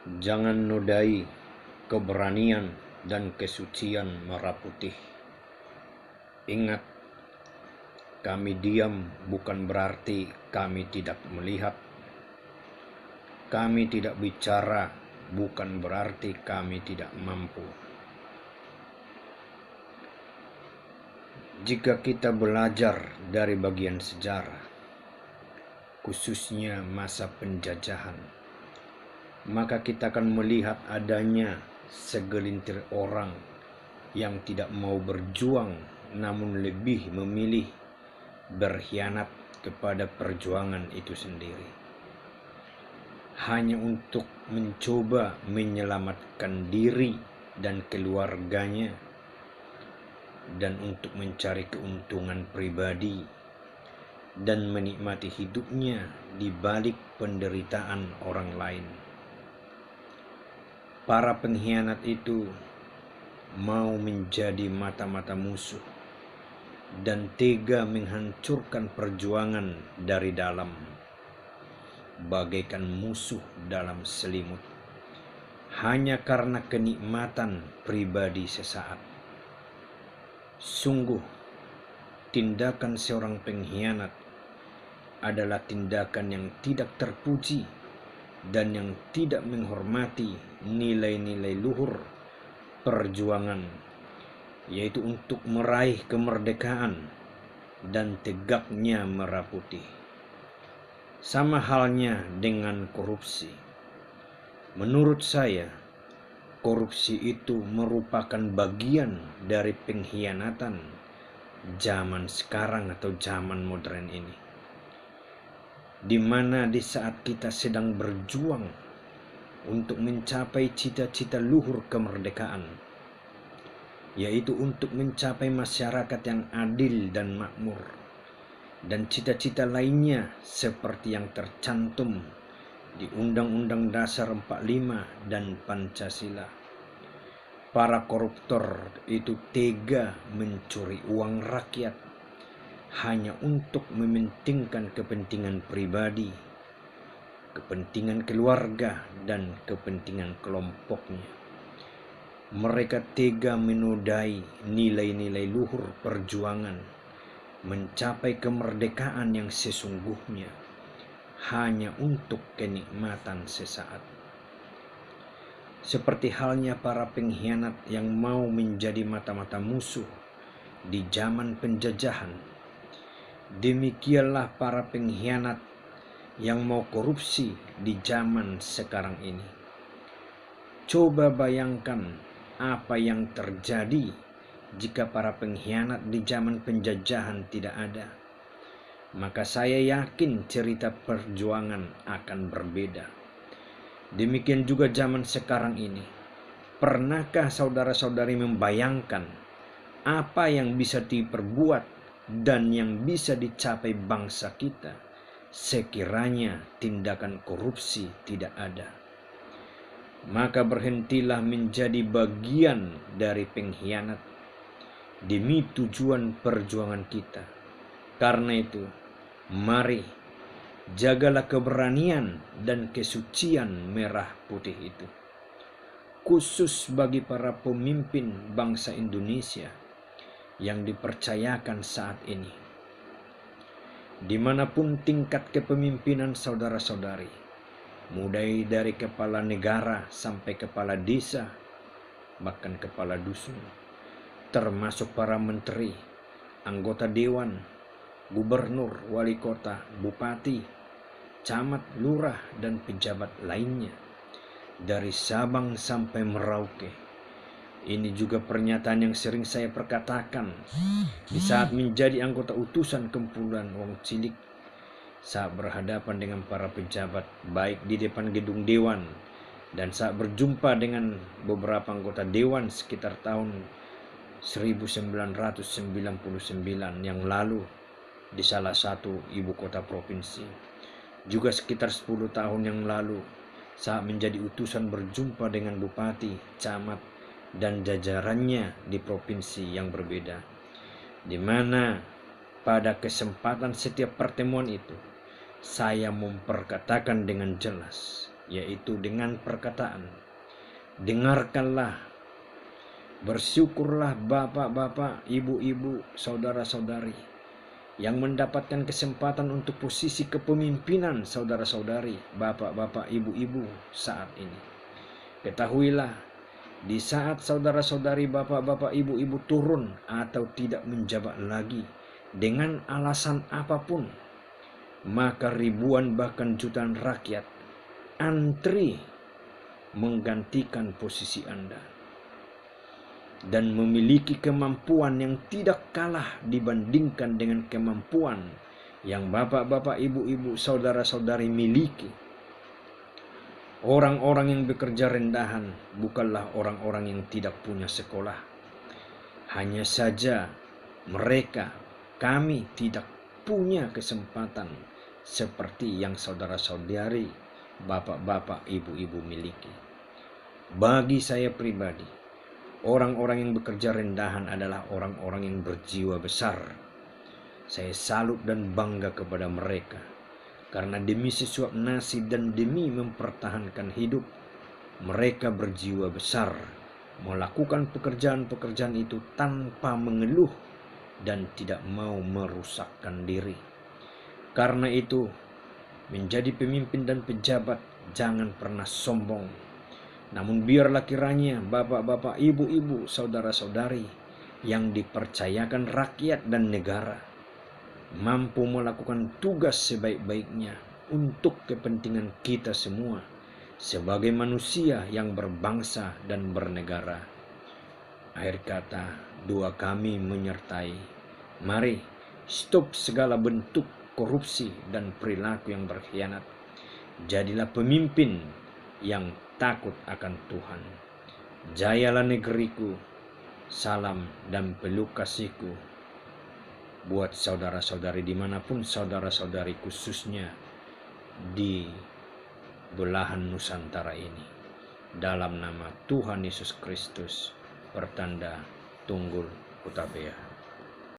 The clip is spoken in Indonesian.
Jangan nodai keberanian dan kesucian merah putih. Ingat, kami diam bukan berarti kami tidak melihat. Kami tidak bicara bukan berarti kami tidak mampu. Jika kita belajar dari bagian sejarah, khususnya masa penjajahan, maka kita akan melihat adanya segelintir orang yang tidak mau berjuang namun lebih memilih berkhianat kepada perjuangan itu sendiri, hanya untuk mencoba menyelamatkan diri dan keluarganya dan untuk mencari keuntungan pribadi dan menikmati hidupnya di balik penderitaan orang lain. Para pengkhianat itu mau menjadi mata-mata musuh dan tega menghancurkan perjuangan dari dalam, bagaikan musuh dalam selimut, hanya karena kenikmatan pribadi sesaat. Sungguh, tindakan seorang pengkhianat adalah tindakan yang tidak terpuji dan yang tidak menghormati nilai-nilai luhur perjuangan, yaitu untuk meraih kemerdekaan dan tegaknya merah putih. Sama halnya dengan korupsi. Menurut saya, korupsi itu merupakan bagian dari pengkhianatan zaman sekarang atau zaman modern ini, di mana di saat kita sedang berjuang untuk mencapai cita-cita luhur kemerdekaan, yaitu untuk mencapai masyarakat yang adil dan makmur, dan cita-cita lainnya seperti yang tercantum di Undang-Undang Dasar 45 dan Pancasila. Para koruptor itu tega mencuri uang rakyat hanya untuk mementingkan kepentingan pribadi, kepentingan keluarga, dan kepentingan kelompoknya. Mereka tega menodai nilai-nilai luhur perjuangan mencapai kemerdekaan yang sesungguhnya hanya untuk kenikmatan sesaat. Seperti halnya para pengkhianat yang mau menjadi mata-mata musuh di zaman penjajahan, demikianlah para pengkhianat yang mau korupsi di zaman sekarang ini. Coba bayangkan apa yang terjadi jika para pengkhianat di zaman penjajahan tidak ada. Maka saya yakin cerita perjuangan akan berbeda. Demikian juga zaman sekarang ini. Pernahkah saudara-saudari membayangkan apa yang bisa diperbuat dan yang bisa dicapai bangsa kita sekiranya tindakan korupsi tidak ada? Maka berhentilah menjadi bagian dari pengkhianat demi tujuan perjuangan kita. Karena itu, mari jagalah keberanian dan kesucian merah putih itu, khusus bagi para pemimpin bangsa Indonesia yang dipercayakan saat ini. Dimanapun tingkat kepemimpinan saudara-saudari, mulai dari kepala negara sampai kepala desa, bahkan kepala dusun, termasuk para menteri, anggota dewan, gubernur, wali kota, bupati, camat, lurah, dan pejabat lainnya, dari Sabang sampai Merauke. Ini juga pernyataan yang sering saya perkatakan di saat menjadi anggota utusan kumpulan wong cilik, saat berhadapan dengan para pejabat baik di depan gedung dewan dan saat berjumpa dengan beberapa anggota dewan sekitar tahun 1999 yang lalu di salah satu ibu kota provinsi. Juga sekitar 10 tahun yang lalu saat menjadi utusan berjumpa dengan bupati, camat, dan jajarannya di provinsi yang berbeda, di mana pada kesempatan setiap pertemuan itu saya memperkatakan dengan jelas yaitu dengan perkataan. Dengarkanlah, bersyukurlah bapak-bapak, ibu-ibu, saudara-saudari yang mendapatkan kesempatan untuk posisi kepemimpinan saudara-saudari, bapak-bapak, ibu-ibu saat ini. Ketahuilah, di saat saudara-saudari, bapak-bapak, ibu-ibu turun atau tidak menjabat lagi dengan alasan apapun, maka ribuan bahkan jutaan rakyat antri menggantikan posisi Anda dan memiliki kemampuan yang tidak kalah dibandingkan dengan kemampuan yang bapak-bapak, ibu-ibu, saudara-saudari miliki. Orang-orang yang bekerja rendahan bukanlah orang-orang yang tidak punya sekolah. Hanya saja kami tidak punya kesempatan seperti yang saudara-saudari, bapak-bapak, ibu-ibu miliki. Bagi saya pribadi, orang-orang yang bekerja rendahan adalah orang-orang yang berjiwa besar. Saya salut dan bangga kepada mereka, karena demi sesuap nasi dan demi mempertahankan hidup, mereka berjiwa besar, melakukan pekerjaan-pekerjaan itu tanpa mengeluh dan tidak mau merusakkan diri. Karena itu, menjadi pemimpin dan pejabat jangan pernah sombong. Namun biarlah kiranya bapak-bapak, ibu-ibu, saudara-saudari yang dipercayakan rakyat dan negara mampu melakukan tugas sebaik-baiknya untuk kepentingan kita semua sebagai manusia yang berbangsa dan bernegara. Akhir kata, doa kami menyertai. Mari stop segala bentuk korupsi dan perilaku yang berkhianat. Jadilah pemimpin yang takut akan Tuhan. Jayalah negeriku. Salam dan peluk kasihku buat saudara-saudari dimanapun saudara-saudari, khususnya di belahan Nusantara ini. Dalam nama Tuhan Yesus Kristus, pertanda Tunggul Kutabea.